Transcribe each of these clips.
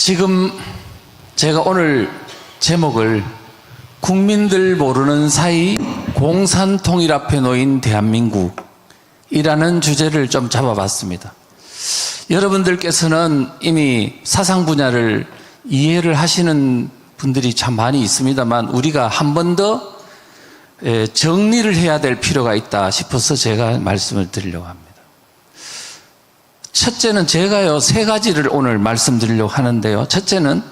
지금 제가 오늘 제목을 국민들 모르는 사이 공산통일 앞에 놓인 대한민국이라는 주제를 좀 잡아봤습니다. 여러분들께서는 이미 사상 분야를 이해를 하시는 분들이 참 많이 있습니다만 우리가 한 번 더 정리를 해야 될 필요가 있다 싶어서 제가 말씀을 드리려고 합니다. 첫째는 제가요 3가지를 오늘 말씀드리려고 하는데요. 첫째는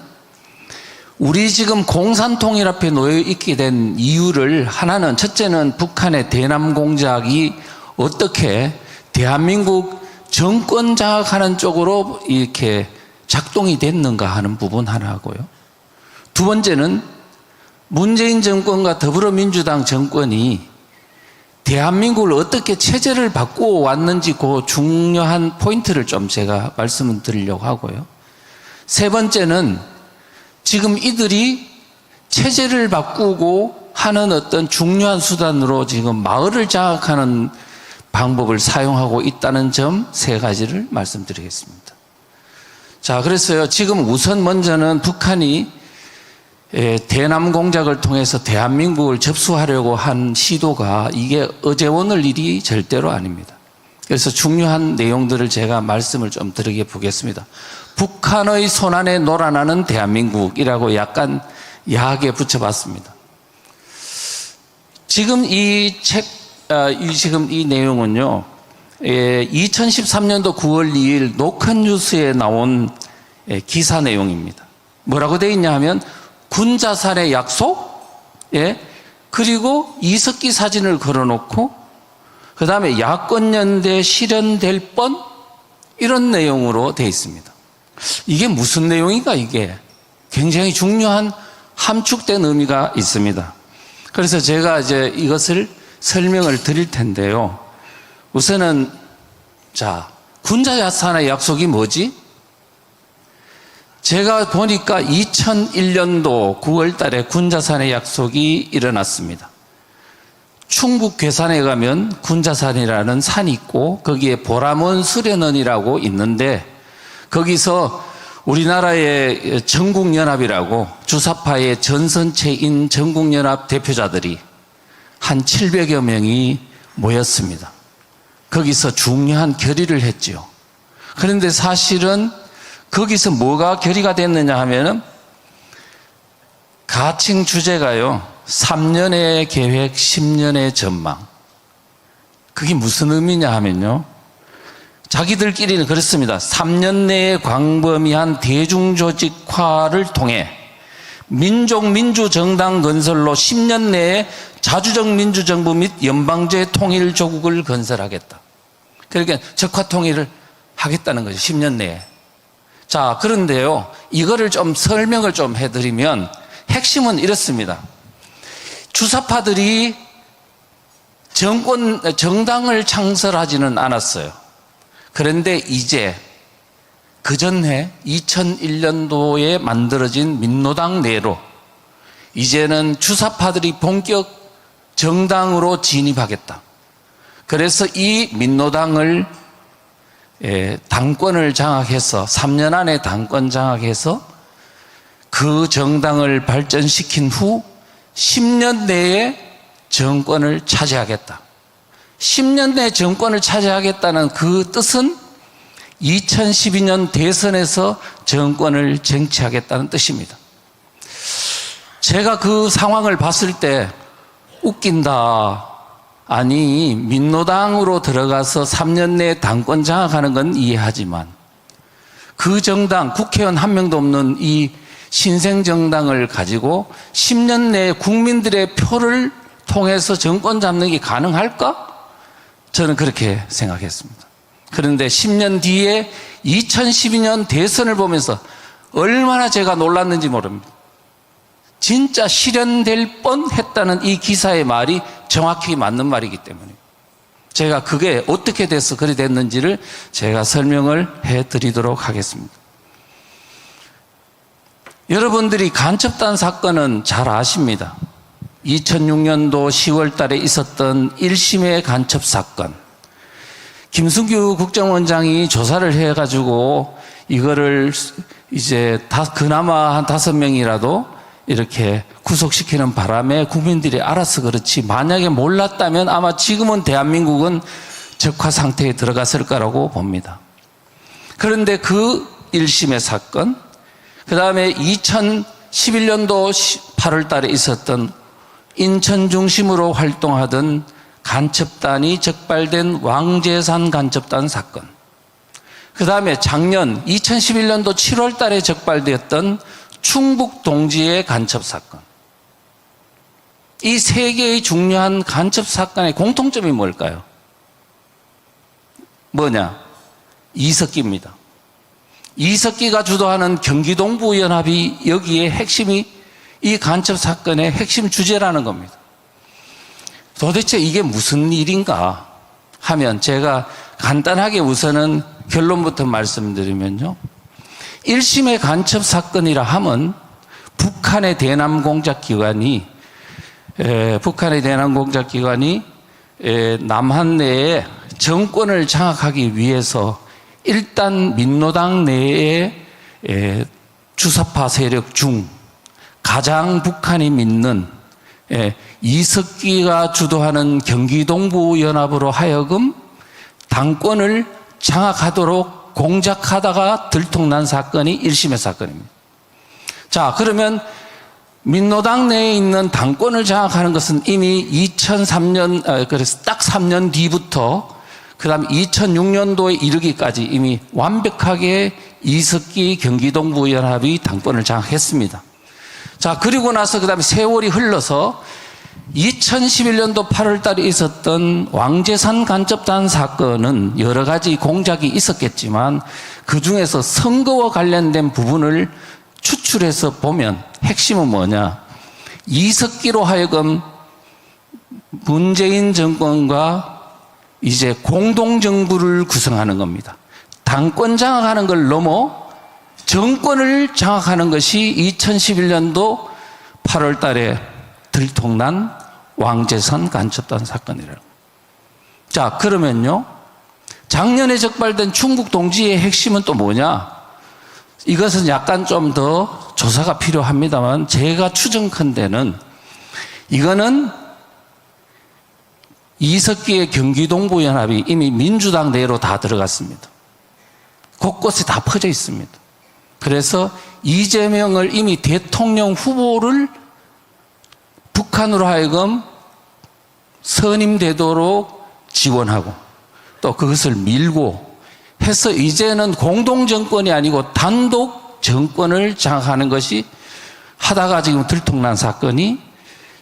우리 지금 공산통일 앞에 놓여 있게 된 이유를 하나는 첫째는 북한의 대남 공작이 어떻게 대한민국 정권 장악하는 쪽으로 이렇게 작동이 됐는가 하는 부분 하나고요. 두 번째는 문재인 정권과 더불어민주당 정권이 대한민국을 어떻게 체제를 바꾸어 왔는지 그 중요한 포인트를 좀 제가 말씀을 드리려고 하고요. 세 번째는 지금 이들이 체제를 바꾸고 하는 어떤 중요한 수단으로 지금 마을을 장악하는 방법을 사용하고 있다는 점 3가지를 말씀드리겠습니다. 자, 그래서요, 지금 우선 먼저는 북한이 대남 공작을 통해서 대한민국을 접수하려고 한 시도가 이게 어제 오늘 일이 절대로 아닙니다. 그래서 중요한 내용들을 제가 말씀을 좀 드리게 보겠습니다. 북한의 손안에 놀아나는 대한민국이라고 약간 야하게 붙여봤습니다. 지금 지금 이 내용은요, 2013년도 9월 2일 노컷뉴스에 나온 기사 내용입니다. 뭐라고 되어 있냐 하면 군자산의 약속, 그리고 이석기 사진을 걸어놓고 그 다음에 야권연대 실현될 뻔 이런 내용으로 되어 있습니다. 이게 무슨 내용인가 이게 굉장히 중요한 함축된 의미가 있습니다. 그래서 제가 이제 이것을 설명을 드릴 텐데요. 우선은 자, 군자산의 약속이 뭐지? 제가 보니까 2001년도 9월 달에 군자산의 약속이 일어났습니다. 충북 괴산에 가면 군자산이라는 산이 있고 거기에 보람원 수련원이라고 있는데 거기서 우리나라의 전국연합이라고 주사파의 전선체인 전국연합 대표자들이 한 700여 명이 모였습니다. 거기서 중요한 결의를 했죠. 그런데 사실은 거기서 뭐가 결의가 됐느냐 하면은 가칭 주제가요 3년의 계획 10년의 전망. 그게 무슨 의미냐 하면요 자기들끼리는 그렇습니다. 3년 내에 광범위한 대중조직화를 통해 민족민주정당 건설로 10년 내에 자주적 민주정부 및 연방제 통일조국을 건설하겠다. 그러니까 적화통일을 하겠다는 거죠. 10년 내에. 자, 그런데요, 이거를 좀 설명을 좀 해드리면 핵심은 이렇습니다. 주사파들이 정당을 창설하지는 않았어요. 그런데 이제 그 전해 2001년도에 만들어진 민노당 내로 이제는 주사파들이 본격 정당으로 진입하겠다. 그래서 이 민노당을 당권을 장악해서 3년 안에 당권 장악해서 그 정당을 발전시킨 후 10년 내에 정권을 차지하겠다. 10년 내에 정권을 차지하겠다는 그 뜻은 2012년 대선에서 정권을 쟁취하겠다는 뜻입니다. 제가 그 상황을 봤을 때 웃긴다. 아니, 민노당으로 들어가서 3년 내에 당권 장악하는 건 이해하지만 그 정당, 국회의원 한 명도 없는 이 신생정당을 가지고 10년 내에 국민들의 표를 통해서 정권 잡는 게 가능할까? 저는 그렇게 생각했습니다. 그런데 10년 뒤에 2012년 대선을 보면서 얼마나 제가 놀랐는지 모릅니다. 진짜 실현될 뻔했다는 이 기사의 말이 정확히 맞는 말이기 때문에 제가 그게 어떻게 돼서 그리 됐는지를 제가 설명을 해드리도록 하겠습니다. 여러분들이 간첩단 사건은 잘 아십니다. 2006년도 10월 달에 있었던 1심의 간첩 사건. 김승규 국정원장이 조사를 해가지고 이거를 이제 그나마 한 5명이라도 이렇게 구속시키는 바람에 국민들이 알아서 그렇지, 만약에 몰랐다면 아마 지금은 대한민국은 적화 상태에 들어갔을 거라고 봅니다. 그런데 그 1심의 사건, 그 다음에 2011년도 8월 달에 있었던 인천 중심으로 활동하던 간첩단이 적발된 왕재산 간첩단 사건, 그 다음에 작년 2011년도 7월 달에 적발되었던 충북 동지의 간첩 사건, 이 세 개의 중요한 간첩 사건의 공통점이 뭘까요? 뭐냐? 이석기입니다. 이석기가 주도하는 경기동부연합이 여기에 핵심이, 이 간첩 사건의 핵심 주제라는 겁니다. 도대체 이게 무슨 일인가 하면, 제가 간단하게 우선은 결론부터 말씀드리면요, 1심의 간첩 사건이라 하면 북한의 대남 공작기관이 남한 내에 정권을 장악하기 위해서 일단 민노당 내의 주사파 세력 중 가장 북한이 믿는 이석기가 주도하는 경기동부연합으로 하여금 당권을 장악하도록 공작하다가 들통난 사건이 1심의 사건입니다. 자, 그러면 민노당 내에 있는 당권을 장악하는 것은 이미 2003년, 그래서 딱 3년 뒤부터 그 다음 2006년도에 이르기까지 이미 완벽하게 이석기 경기동부연합이 당권을 장악했습니다. 자, 그리고 나서 그 다음에 세월이 흘러서 2011년도 8월 달에 있었던 왕재산 간첩단 사건은 여러 가지 공작이 있었겠지만 그 중에서 선거와 관련된 부분을 추출해서 보면 핵심은 뭐냐? 이석기로 하여금 문재인 정권과 이제 공동정부를 구성하는 겁니다. 당권 장악하는 걸 넘어 정권을 장악하는 것이 2011년도 8월 달에 들통난 왕재산 간첩단 사건이라고. 자, 그러면요, 작년에 적발된 충북 동지의 핵심은 또 뭐냐? 이것은 약간 좀 더 조사가 필요합니다만 제가 추정컨대는 이거는 이석기의 경기동부연합이 이미 민주당 내로 다 들어갔습니다. 곳곳에 다 퍼져 있습니다. 그래서 이재명을 이미 대통령 후보를 북한으로 하여금 선임되도록 지원하고 또 그것을 밀고 해서 이제는 공동정권이 아니고 단독 정권을 장악하는 것이 하다가 지금 들통난 사건이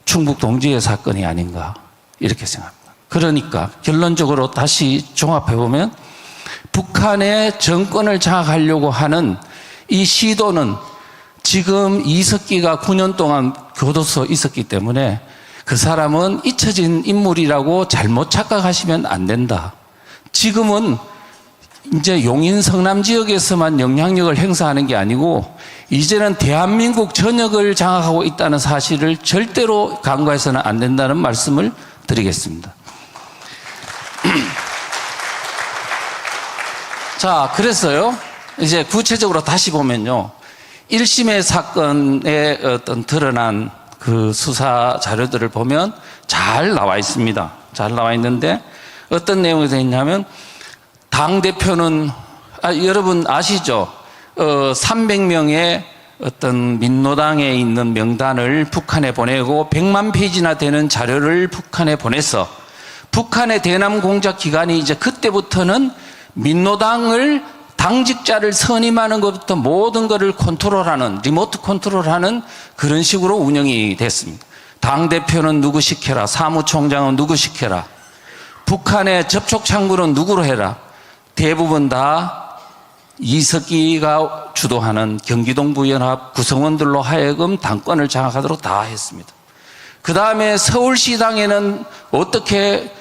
충북 동지의 사건이 아닌가 이렇게 생각합니다. 그러니까 결론적으로 다시 종합해보면 북한의 정권을 장악하려고 하는 이 시도는 지금 이석기가 9년 동안 교도소에 있었기 때문에 그 사람은 잊혀진 인물이라고 잘못 착각하시면 안 된다. 지금은 이제 용인 성남 지역에서만 영향력을 행사하는 게 아니고 이제는 대한민국 전역을 장악하고 있다는 사실을 절대로 간과해서는 안 된다는 말씀을 드리겠습니다. 자, 그래서요, 이제 구체적으로 다시 보면요, 1심의 사건에 어떤 드러난 그 수사 자료들을 보면 잘 나와 있습니다. 잘 나와 있는데 어떤 내용이 되어 있냐면 당대표는, 여러분 아시죠? 300명의 어떤 민노당에 있는 명단을 북한에 보내고 100만 페이지나 되는 자료를 북한에 보내서 북한의 대남 공작 기관이 이제 그때부터는 민노당을 당직자를 선임하는 것부터 모든 것을 컨트롤하는, 리모트 컨트롤하는 그런 식으로 운영이 됐습니다. 당대표는 누구 시켜라, 사무총장은 누구 시켜라, 북한의 접촉 창구는 누구로 해라, 대부분 다 이석기가 주도하는 경기동부연합 구성원들로 하여금 당권을 장악하도록 다 했습니다. 그 다음에 서울시당에는 어떻게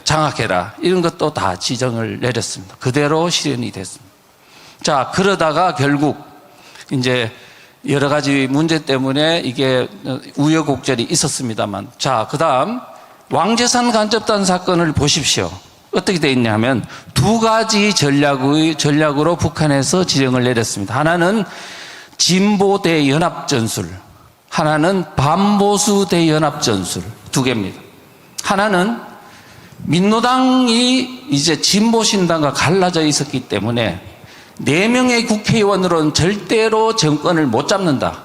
장악해라 이런 것도 다 지정을 내렸습니다. 그대로 실현이 됐습니다. 자, 그러다가 결국 이제 여러 가지 문제 때문에 이게 우여곡절이 있었습니다만, 자, 그 다음 왕재산 간접단 사건을 보십시오. 어떻게 되어 있냐 하면 두 가지 전략으로 북한에서 지령을 내렸습니다. 하나는 진보 대 연합 전술, 하나는 반보수 대 연합 전술, 두 개입니다. 하나는 민노당이 이제 진보신당과 갈라져 있었기 때문에 4명의 국회의원으로는 절대로 정권을 못 잡는다.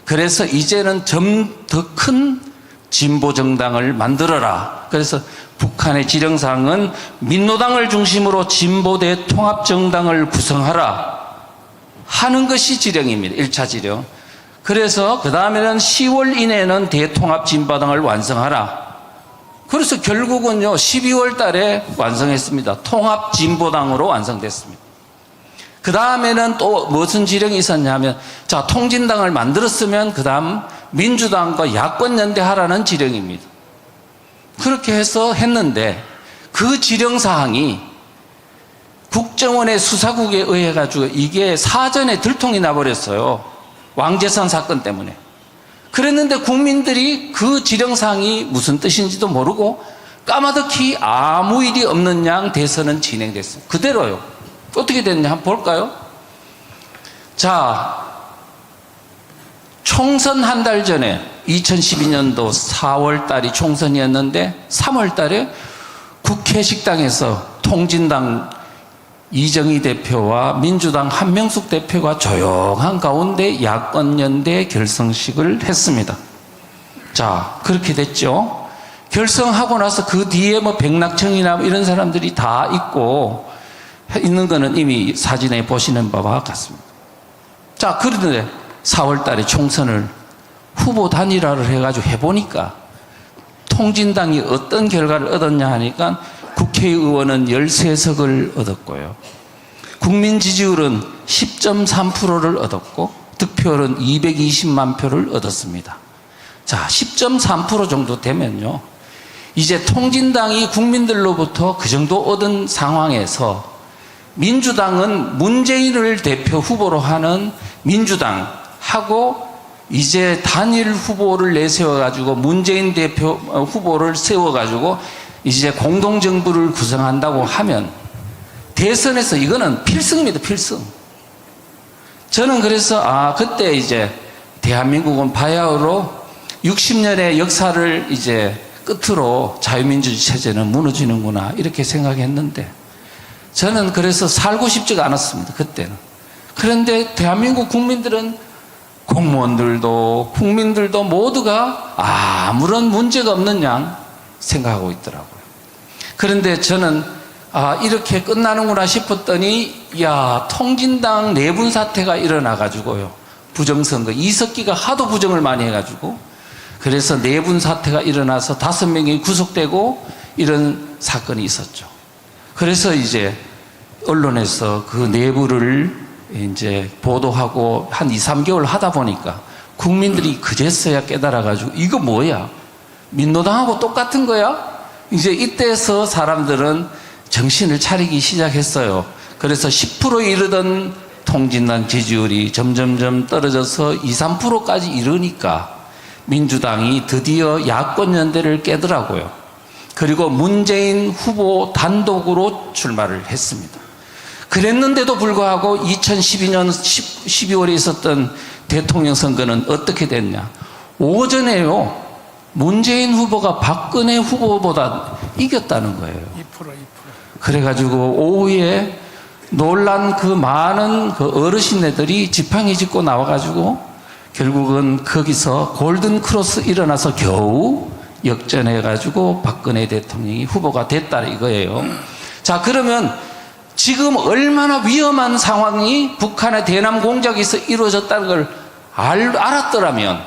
그래서 이제는 좀 더 큰 진보정당을 만들어라. 그래서 북한의 지령사항은 민노당을 중심으로 진보대 통합정당을 구성하라 하는 것이 지령입니다. 1차 지령. 그래서 그 다음에는 10월 이내에는 대통합진보당을 완성하라. 그래서 결국은요 12월 달에 완성했습니다. 통합진보당으로 완성됐습니다. 그 다음에는 또 무슨 지령이 있었냐면, 자, 통진당을 만들었으면 그 다음 민주당과 야권연대하라는 지령입니다. 그렇게 해서 했는데 그 지령사항이 국정원의 수사국에 의해 가지고 이게 사전에 들통이 나버렸어요. 왕재산 사건 때문에. 그랬는데 국민들이 그 지령사항이 무슨 뜻인지도 모르고 까마득히 아무 일이 없는 양 대선은 진행됐습니다. 그대로요. 어떻게 됐냐 한번 볼까요? 자, 총선 한 달 전에 2012년도 4월 달이 총선이었는데 3월 달에 국회 식당에서 통진당 이정희 대표와 민주당 한명숙 대표가 조용한 가운데 야권연대 결성식을 했습니다. 자, 그렇게 됐죠. 결성하고 나서 그 뒤에 뭐 백낙청이나 이런 사람들이 다 있는 거는 이미 사진에 보시는 바와 같습니다. 자, 그런데 4월 달에 총선을 후보 단일화를 해가지고 해보니까 통진당이 어떤 결과를 얻었냐 하니까 국회의원은 13석을 얻었고요. 국민 지지율은 10.3%를 얻었고 득표율은 220만 표를 얻었습니다. 자, 10.3% 정도 되면요. 이제 통진당이 국민들로부터 그 정도 얻은 상황에서 민주당은 문재인을 대표 후보로 하는 민주당하고 이제 단일 후보를 내세워가지고 문재인 대표 후보를 세워가지고 이제 공동정부를 구성한다고 하면 대선에서 이거는 필승입니다, 필승. 저는 그래서 그때 이제 대한민국은 바야흐로 60년의 역사를 이제 끝으로 자유민주주의 체제는 무너지는구나 이렇게 생각했는데 저는 그래서 살고 싶지가 않았습니다, 그때는. 그런데 대한민국 국민들은 공무원들도 국민들도 모두가 아무런 문제가 없는 양 생각하고 있더라고요. 그런데 저는 이렇게 끝나는구나 싶었더니 통진당 내분 사태가 일어나가지고요. 부정선거 이석기가 하도 부정을 많이 해가지고 그래서 내분 사태가 일어나서 5명이 구속되고 이런 사건이 있었죠. 그래서 이제 언론에서 그 내부를 이제 보도하고 한 2, 3개월 하다 보니까 국민들이 그제서야 깨달아가지고 이거 뭐야? 민노당하고 똑같은 거야? 이제 이때서 사람들은 정신을 차리기 시작했어요. 그래서 10%에 이르던 통진당 지지율이 점점점 떨어져서 2, 3%까지 이르니까 민주당이 드디어 야권연대를 깨더라고요. 그리고 문재인 후보 단독으로 출마를 했습니다. 그랬는데도 불구하고 2012년 12월에 있었던 대통령 선거는 어떻게 됐냐. 오전에요. 문재인 후보가 박근혜 후보보다 이겼다는 거예요. 2%. 그래가지고 오후에 놀란 그 많은 그 어르신네들이 지팡이 짚고 나와가지고 결국은 거기서 골든 크로스 일어나서 겨우 역전해가지고 박근혜 대통령이 후보가 됐다 이거예요. 자, 그러면 지금 얼마나 위험한 상황이 북한의 대남 공작에서 이루어졌다는 걸 알았더라면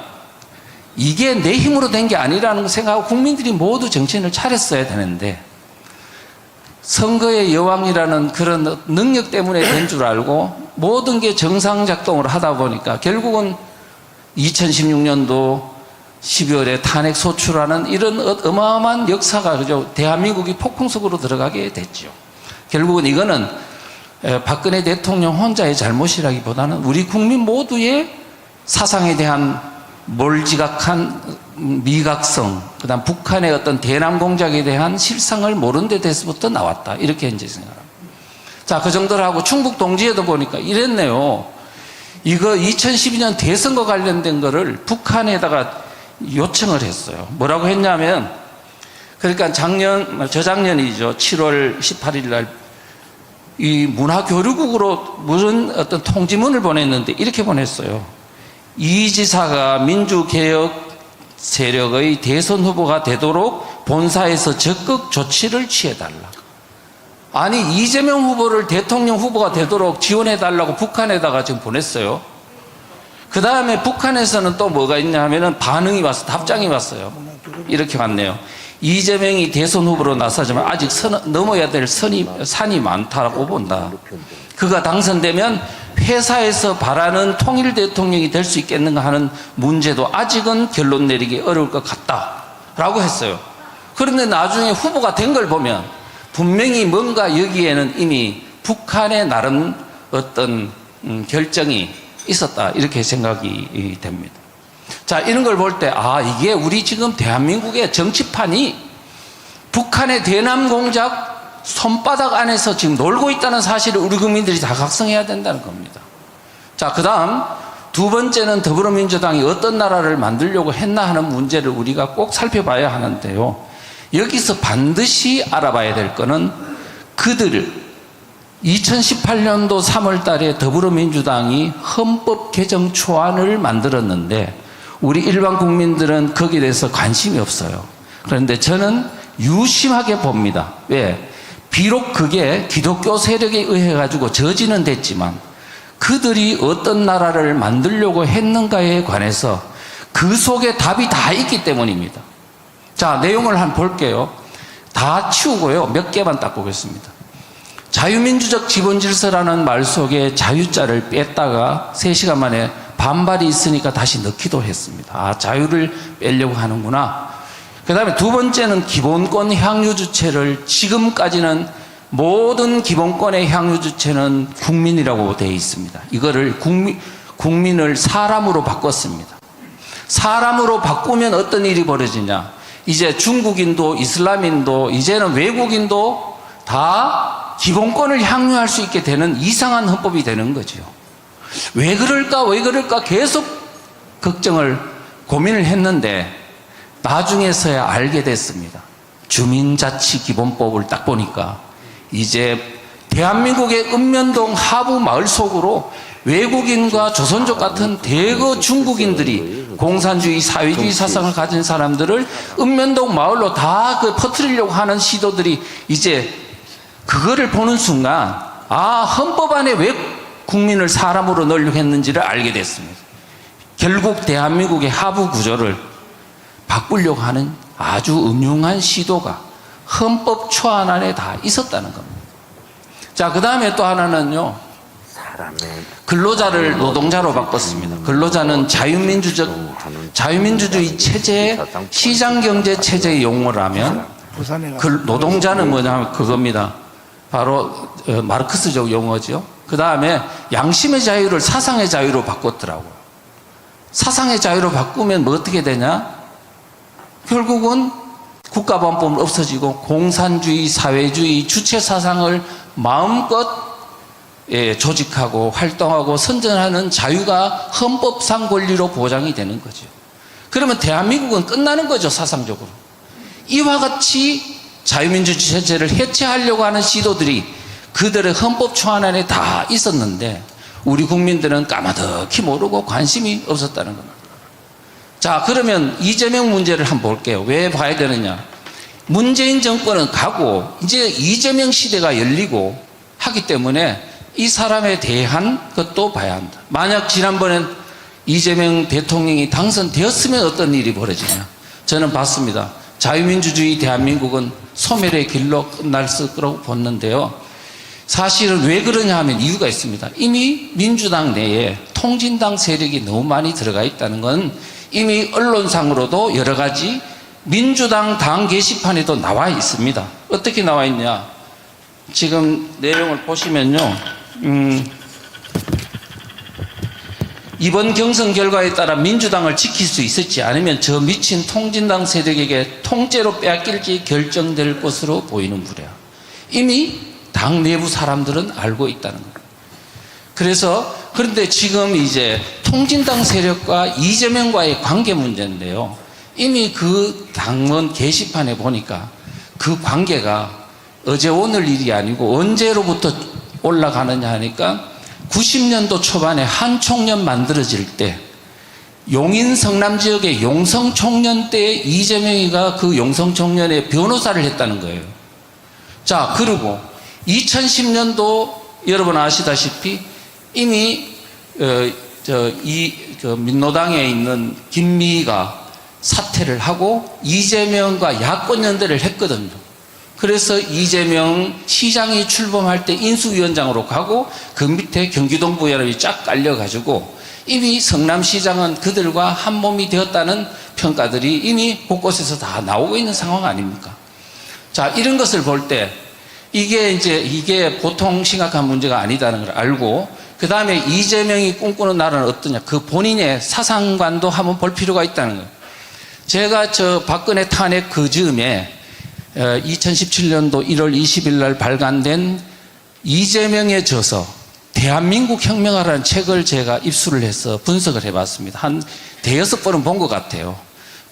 이게 내 힘으로 된 게 아니라는 걸 생각하고 국민들이 모두 정신을 차렸어야 되는데 선거의 여왕이라는 그런 능력 때문에 된 줄 알고 모든 게 정상작동을 하다 보니까 결국은 2016년도 12월에 탄핵 소추라는 이런 어마어마한 역사가 그죠? 대한민국이 폭풍 속으로 들어가게 됐죠. 결국은 이거는 박근혜 대통령 혼자의 잘못이라기보다는 우리 국민 모두의 사상에 대한 몰지각한 미각성, 그다음 북한의 어떤 대남 공작에 대한 실상을 모른 데 대해서부터 나왔다. 이렇게 이제 생각합니다. 자, 그 정도로 하고 충북 동지에도 보니까 이랬네요. 이거 2012년 대선과 관련된 거를 북한에다가 요청을 했어요. 뭐라고 했냐면, 그러니까 저작년이죠. 7월 18일 날 이 문화교류국으로 무슨 어떤 통지문을 보냈는데 이렇게 보냈어요. 이 지사가 민주개혁 세력의 대선 후보가 되도록 본사에서 적극 조치를 취해달라. 아니, 이재명 후보를 대통령 후보가 되도록 지원해달라고 북한에다가 지금 보냈어요. 그 다음에 북한에서는 또 뭐가 있냐 하면은 반응이 왔어. 답장이 왔어요. 이렇게 왔네요. 이재명이 대선 후보로 나서지만 아직 넘어야 될 산이 많다고 본다. 그가 당선되면 회사에서 바라는 통일 대통령이 될 수 있겠는가 하는 문제도 아직은 결론 내리기 어려울 것 같다라고 했어요. 그런데 나중에 후보가 된 걸 보면 분명히 뭔가 여기에는 이미 북한의 나름 어떤 결정이 있었다, 이렇게 생각이 됩니다. 자, 이런 걸 볼 때, 아, 이게 우리 지금 대한민국의 정치판이 북한의 대남 공작 손바닥 안에서 지금 놀고 있다는 사실을 우리 국민들이 다 각성해야 된다는 겁니다. 자, 그 다음 두 번째는 더불어민주당이 어떤 나라를 만들려고 했나 하는 문제를 우리가 꼭 살펴봐야 하는데요. 여기서 반드시 알아봐야 될 거는 그들 2018년도 3월 달에 더불어민주당이 헌법 개정 초안을 만들었는데 우리 일반 국민들은 거기에 대해서 관심이 없어요. 그런데 저는 유심하게 봅니다. 왜? 비록 그게 기독교 세력에 의해 가지고 저지는 됐지만 그들이 어떤 나라를 만들려고 했는가에 관해서 그 속에 답이 다 있기 때문입니다. 자, 내용을 한번 볼게요. 다 치우고요. 몇 개만 딱 보겠습니다. 자유민주적 지본질서라는 말 속에 자유자를 뺐다가 3시간 만에 반발이 있으니까 다시 넣기도 했습니다. 아, 자유를 빼려고 하는구나. 그 다음에 두 번째는 기본권 향유 주체를 지금까지는 모든 기본권의 향유 주체는 국민이라고 되어 있습니다. 이거를 국민을 사람으로 바꿨습니다. 사람으로 바꾸면 어떤 일이 벌어지냐. 이제 중국인도 이슬람인도 이제는 외국인도 다 기본권을 향유할 수 있게 되는 이상한 헌법이 되는 거죠. 왜 그럴까 계속 고민을 했는데 나중에서야 알게 됐습니다. 주민자치기본법을 딱 보니까 이제 대한민국의 읍면동 하부 마을 속으로 외국인과 조선족 같은 대거 중국인들이 공산주의, 사회주의 사상을 가진 사람들을 읍면동 마을로 다 퍼뜨리려고 하는 시도들이 이제 그거를 보는 순간, 아, 헌법 안에 왜 국민을 사람으로 넣으려고 했는지를 알게 됐습니다. 결국 대한민국의 하부 구조를 바꾸려고 하는 아주 음흉한 시도가 헌법 초안 안에 다 있었다는 겁니다. 자, 그 다음에 또 하나는요, 근로자를 노동자로 바꿨습니다. 근로자는 자유민주주의 체제의 시장경제 체제의 용어라면 노동자는 뭐냐면 그겁니다. 바로 마르크스적 용어죠. 그 다음에 양심의 자유를 사상의 자유로 바꿨더라고요. 사상의 자유로 바꾸면 뭐 어떻게 되냐? 결국은 국가보안법은 없어지고 공산주의, 사회주의, 주체 사상을 마음껏 조직하고 활동하고 선전하는 자유가 헌법상 권리로 보장이 되는 거죠. 그러면 대한민국은 끝나는 거죠, 사상적으로. 이와 같이 자유민주주의 체제를 해체하려고 하는 시도들이 그들의 헌법 초안 안에 다 있었는데 우리 국민들은 까마득히 모르고 관심이 없었다는 겁니다. 자, 그러면 이재명 문제를 한번 볼게요. 왜 봐야 되느냐? 문재인 정권은 가고 이제 이재명 시대가 열리고 하기 때문에 이 사람에 대한 것도 봐야 한다. 만약 지난번엔 이재명 대통령이 당선되었으면 어떤 일이 벌어지냐? 저는 봤습니다. 자유민주주의 대한민국은 소멸의 길로 끝날 거라고 봤는데요. 사실은 왜 그러냐 하면 이유가 있습니다. 이미 민주당 내에 통진당 세력이 너무 많이 들어가 있다는 건 이미 언론상으로도 여러 가지 민주당 당 게시판에도 나와 있습니다. 어떻게 나와 있냐? 지금 내용을 보시면요. 이번 경선 결과에 따라 민주당을 지킬 수 있을지 아니면 저 미친 통진당 세력에게 통째로 빼앗길지 결정될 것으로 보이는 무렵 이미 당 내부 사람들은 알고 있다는 거예요. 그런데 지금 이제 통진당 세력과 이재명과의 관계 문제인데요. 이미 그 당원 게시판에 보니까 그 관계가 어제 오늘 일이 아니고 언제로부터 올라가느냐 하니까 90년도 초반에 한 총련 만들어질 때 용인 성남 지역의 용성 총련 때 이재명이가 그 용성 총련의 변호사를 했다는 거예요. 자, 그리고 2010년도 여러분 아시다시피 이미 민노당에 있는 김미희가 사퇴를 하고 이재명과 야권 연대를 했거든요. 그래서 이재명 시장이 출범할 때 인수위원장으로 가고 그 밑에 경기동부연합이 쫙 깔려가지고 이미 성남시장은 그들과 한 몸이 되었다는 평가들이 이미 곳곳에서 다 나오고 있는 상황 아닙니까? 자, 이런 것을 볼 때 이게 보통 심각한 문제가 아니다는 걸 알고 그 다음에 이재명이 꿈꾸는 나라는 어떠냐 그 본인의 사상관도 한번 볼 필요가 있다는 거예요. 제가 박근혜 탄핵 그 즈음에 2017년도 1월 20일 날 발간된 이재명의 저서 대한민국 혁명하라는 책을 제가 입수를 해서 분석을 해봤습니다. 한 대여섯 번은 본 것 같아요.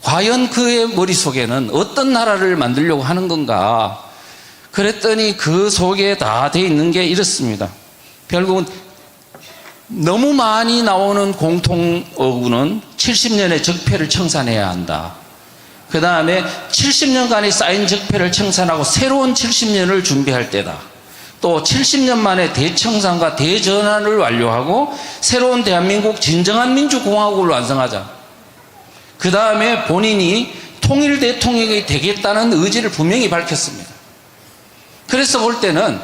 과연 그의 머릿속에는 어떤 나라를 만들려고 하는 건가 그랬더니 그 속에 다 돼 있는 게 이렇습니다. 결국은 너무 많이 나오는 공통어구는 70년의 적폐를 청산해야 한다. 그 다음에 70년간의 쌓인 적폐를 청산하고 새로운 70년을 준비할 때다. 또 70년 만에 대청산과 대전환을 완료하고 새로운 대한민국 진정한 민주공화국을 완성하자. 그 다음에 본인이 통일 대통령이 되겠다는 의지를 분명히 밝혔습니다. 그래서 볼 때는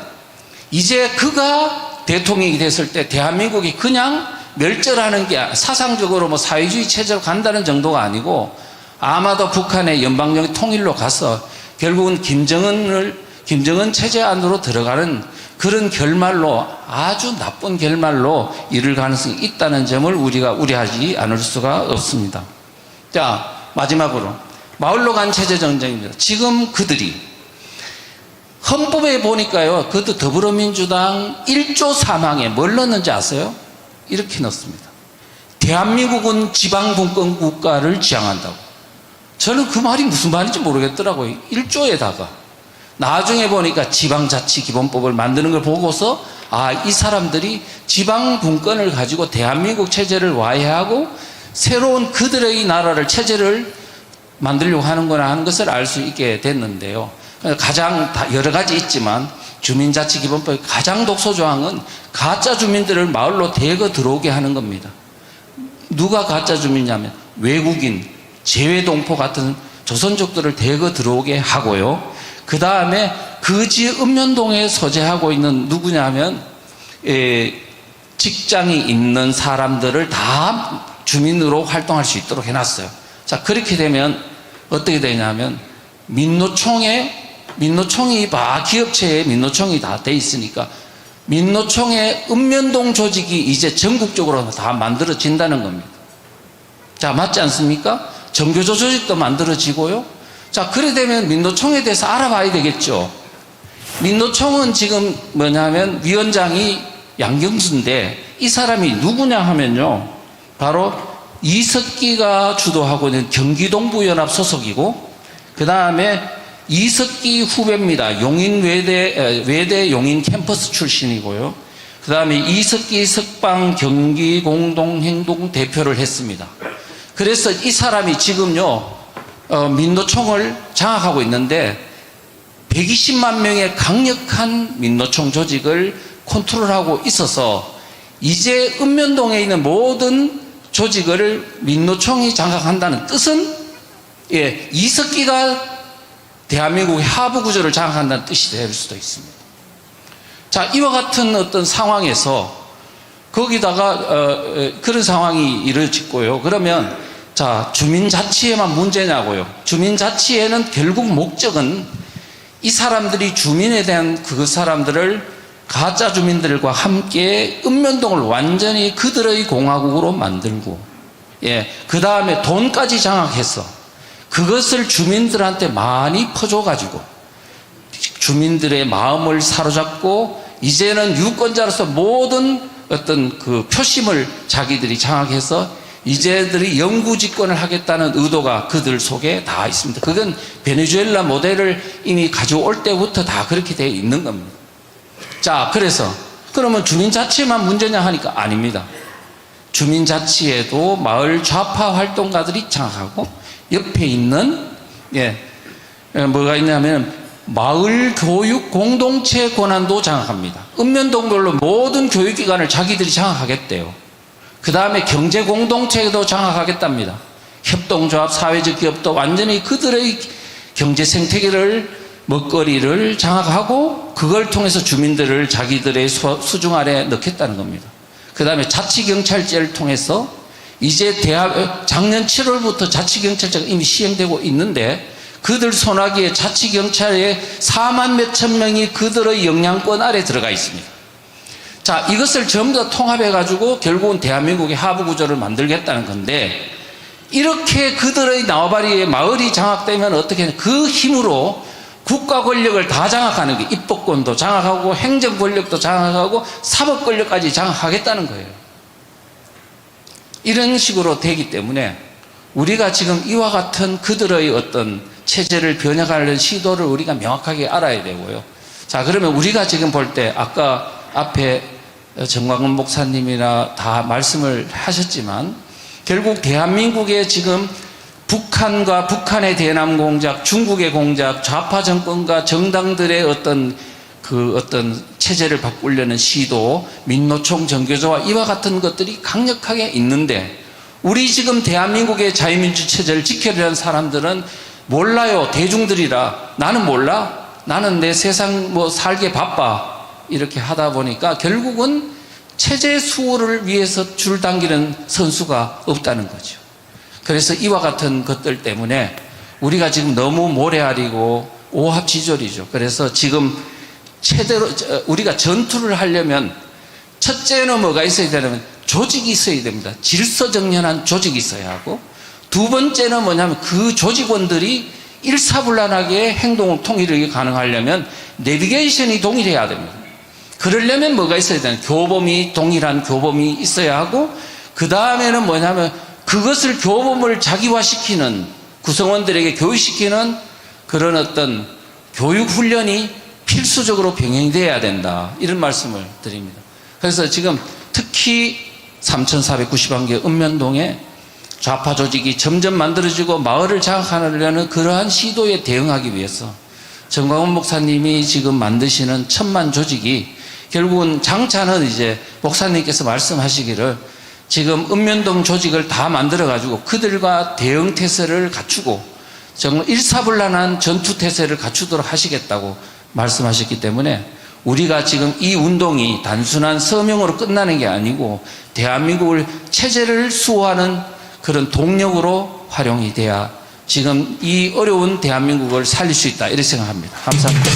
이제 그가 대통령이 됐을 때 대한민국이 그냥 멸절하는 게 사상적으로 뭐 사회주의 체제로 간다는 정도가 아니고 아마도 북한의 연방적 통일로 가서 결국은 김정은 체제 안으로 들어가는 그런 결말로 아주 나쁜 결말로 이를 가능성이 있다는 점을 우리가 우려하지 않을 수가 없습니다. 자, 마지막으로 마을로 간 체제 정쟁입니다. 지금 그들이 헌법에 보니까요, 그것도 더불어민주당 1조 3항에 뭘 넣는지 아세요? 이렇게 넣습니다. 대한민국은 지방분권 국가를 지향한다고. 저는 그 말이 무슨 말인지 모르겠더라고요. 1조에다가. 나중에 보니까 지방자치기본법을 만드는 걸 보고서 이 사람들이 지방분권을 가지고 대한민국 체제를 와해하고 새로운 그들의 나라를 체제를 만들려고 하는구나 하는 것을 알 수 있게 됐는데요. 가장 여러 가지 있지만 주민자치기본법의 가장 독소조항은 가짜 주민들을 마을로 대거 들어오게 하는 겁니다. 누가 가짜 주민이냐면 외국인, 재외동포 같은 조선족들을 대거 들어오게 하고요. 그 다음에 그지 읍면동에 소재하고 있는 누구냐면 직장이 있는 사람들을 다 주민으로 활동할 수 있도록 해놨어요. 자, 그렇게 되면 어떻게 되냐면 민노총이 기업체에 민노총이 다 돼 있으니까 민노총의 읍면동 조직이 이제 전국적으로 다 만들어진다는 겁니다. 자, 맞지 않습니까? 정교조 조직도 만들어지고요. 자, 그래 되면 민노총에 대해서 알아봐야 되겠죠. 민노총은 지금 뭐냐면 위원장이 양경수인데 이 사람이 누구냐 하면요, 바로 이석기가 주도하고 있는 경기동부연합 소속이고, 그 다음에 이석기 후배입니다. 용인 외대 용인 캠퍼스 출신이고요. 그 다음에 이석기 석방 경기공동행동 대표를 했습니다. 그래서 이 사람이 지금요, 민노총을 장악하고 있는데 120만 명의 강력한 민노총 조직을 컨트롤하고 있어서 이제 읍면동에 있는 모든 조직을 민노총이 장악한다는 뜻은 이석기가 대한민국의 하부 구조를 장악한다는 뜻이 될 수도 있습니다. 자, 이와 같은 어떤 상황에서 거기다가 그런 상황이 이루어졌고요. 그러면 자, 주민자치에만 문제냐고요. 주민자치에는 결국 목적은 이 사람들이 주민에 대한 그 사람들을 가짜 주민들과 함께 읍면동을 완전히 그들의 공화국으로 만들고, 그 다음에 돈까지 장악해서 그것을 주민들한테 많이 퍼줘가지고 주민들의 마음을 사로잡고 이제는 유권자로서 모든 어떤 그 표심을 자기들이 장악해서 이제들이 영구집권을 하겠다는 의도가 그들 속에 다 있습니다. 그건 베네수엘라 모델을 이미 가져올 때부터 다 그렇게 되어 있는 겁니다. 자, 그래서 그러면 주민자치만 문제냐 하니까 아닙니다. 주민자치에도 마을 좌파 활동가들이 장악하고 옆에 있는 뭐가 있냐면 마을 교육 공동체 권한도 장악합니다. 읍면동별로 모든 교육기관을 자기들이 장악하겠대요. 그 다음에 경제 공동체도 장악하겠답니다. 협동조합, 사회적 기업도 완전히 그들의 경제 생태계를, 먹거리를 장악하고 그걸 통해서 주민들을 자기들의 수중 아래에 넣겠다는 겁니다. 그 다음에 자치경찰제를 통해서 이제 작년 7월부터 자치경찰제가 이미 시행되고 있는데 그들 손아귀에 자치경찰에 4만 몇천 명이 그들의 영향권 아래 들어가 있습니다. 자, 이것을 전부 다 통합해가지고 결국은 대한민국의 하부구조를 만들겠다는 건데, 이렇게 그들의 나와바리에 마을이 장악되면 어떻게 하냐, 그 힘으로 국가 권력을 다 장악하는 게, 입법권도 장악하고 행정 권력도 장악하고 사법 권력까지 장악하겠다는 거예요. 이런 식으로 되기 때문에 우리가 지금 이와 같은 그들의 어떤 체제를 변혁하려는 시도를 우리가 명확하게 알아야 되고요. 자, 그러면 우리가 지금 볼 때 아까 앞에 정광훈 목사님이나 다 말씀을 하셨지만 결국 대한민국의 지금 북한과 북한의 대남 공작, 중국의 공작, 좌파 정권과 정당들의 어떤 체제를 바꾸려는 시도, 민노총 정교조와 이와 같은 것들이 강력하게 있는데, 우리 지금 대한민국의 자유민주 체제를 지켜려는 사람들은 몰라요. 대중들이라. 나는 몰라. 나는 내 세상 살게 바빠. 이렇게 하다 보니까 결국은 체제 수호를 위해서 줄 당기는 선수가 없다는 거죠. 그래서 이와 같은 것들 때문에 우리가 지금 너무 모래알이고 오합지졸이죠. 그래서 지금 최대로 우리가 전투를 하려면 첫째는 뭐가 있어야 되냐면 조직이 있어야 됩니다. 질서정연한 조직이 있어야 하고, 두 번째는 뭐냐면 그 조직원들이 일사불란하게 행동을 통일하게 가능하려면 내비게이션이 동일해야 됩니다. 그러려면 뭐가 있어야 되나, 동일한 교범이 있어야 하고, 그 다음에는 뭐냐면 그것을 교범을 자기화시키는, 구성원들에게 교육시키는 그런 어떤 교육훈련이 필수적으로 병행이 돼야 된다, 이런 말씀을 드립니다. 그래서 지금 특히 3,491개 읍면동에 좌파 조직이 점점 만들어지고 마을을 장악하려는 그러한 시도에 대응하기 위해서 정광훈 목사님이 지금 만드시는 천만 조직이 결국은 장차는 이제 목사님께서 말씀하시기를 지금 읍면동 조직을 다 만들어가지고 그들과 대응 태세를 갖추고 정말 일사불란한 전투 태세를 갖추도록 하시겠다고 말씀하셨기 때문에 우리가 지금 이 운동이 단순한 서명으로 끝나는 게 아니고 대한민국을 체제를 수호하는 그런 동력으로 활용이 돼야 지금 이 어려운 대한민국을 살릴 수 있다, 이렇게 생각합니다. 감사합니다.